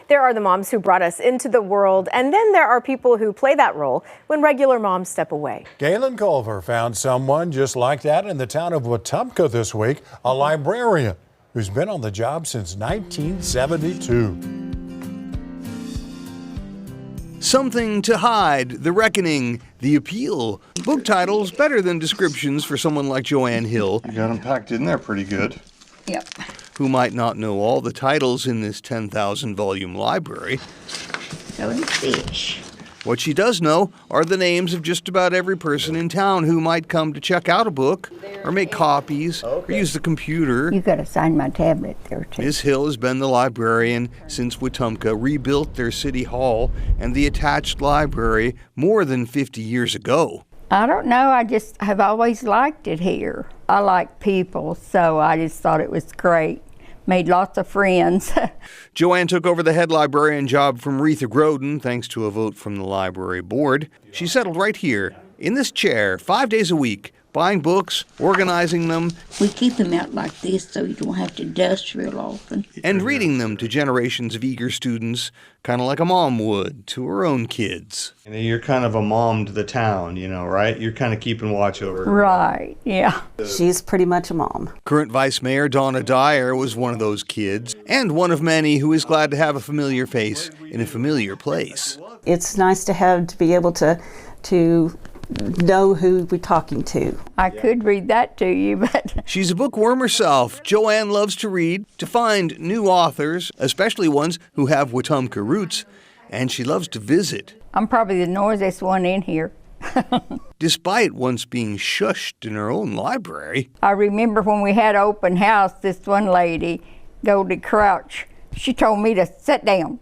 There are the moms who brought us into the world, and then there are people who play that role when regular moms step away. Galen Culver found someone just like that in the town of Wetumpka this week, a librarian who's been on the job since 1972. Something to Hide, The Reckoning, The Appeal. Book titles better than descriptions for someone like Joanne Hill. You got them packed in there pretty good. Yep. Who might not know all the titles in this 10,000 volume library. Going fish. What she does know are the names of just about every person in town who might come to check out a book, or make copies, or use the computer. You got to sign my tablet there, too. Ms. Hill has been the librarian since Wetumpka rebuilt their city hall and the attached library more than 50 years ago. I don't know. I just have always liked it here. I like people, so I just thought it was great. Made lots of friends. Joanne took over the head librarian job from Retha Groden thanks to a vote from the library board. She settled right here, in this chair, 5 days a week, buying books, organizing them, we keep them out like this so you don't have to dust real often. and reading them to generations of eager students, kind of like a mom would to her own kids. You're kind of a mom to the town, right? You're kind of keeping watch over. Right, yeah. She's pretty much a mom. Current Vice Mayor Donna Dyer was one of those kids, and one of many who is glad to have a familiar face in a familiar place. It's nice to be able to know who we're talking to. I could read that to you, but She's a bookworm herself. Joanne loves to read, to find new authors, especially ones who have Wetumpka roots, and she loves to visit. I'm probably the noisiest one in here. Despite once being shushed in her own library. I remember when we had open house, this one lady, Goldie Crouch, she told me to sit down.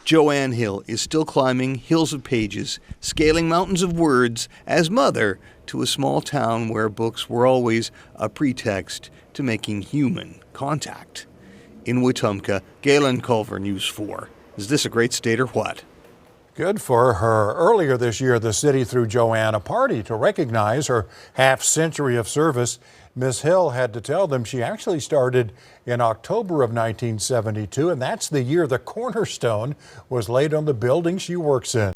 Joanne Hill is still climbing hills of pages, scaling mountains of words as mother to a small town where books were always a pretext to making human contact. In Wetumpka, Galen Culver, News 4. Is this a great state or what? Good for her. Earlier this year, the city threw Joanne a party to recognize her half-century of service. Ms. Hill had to tell them she actually started in October of 1972, and that's the year the cornerstone was laid on the building she works in.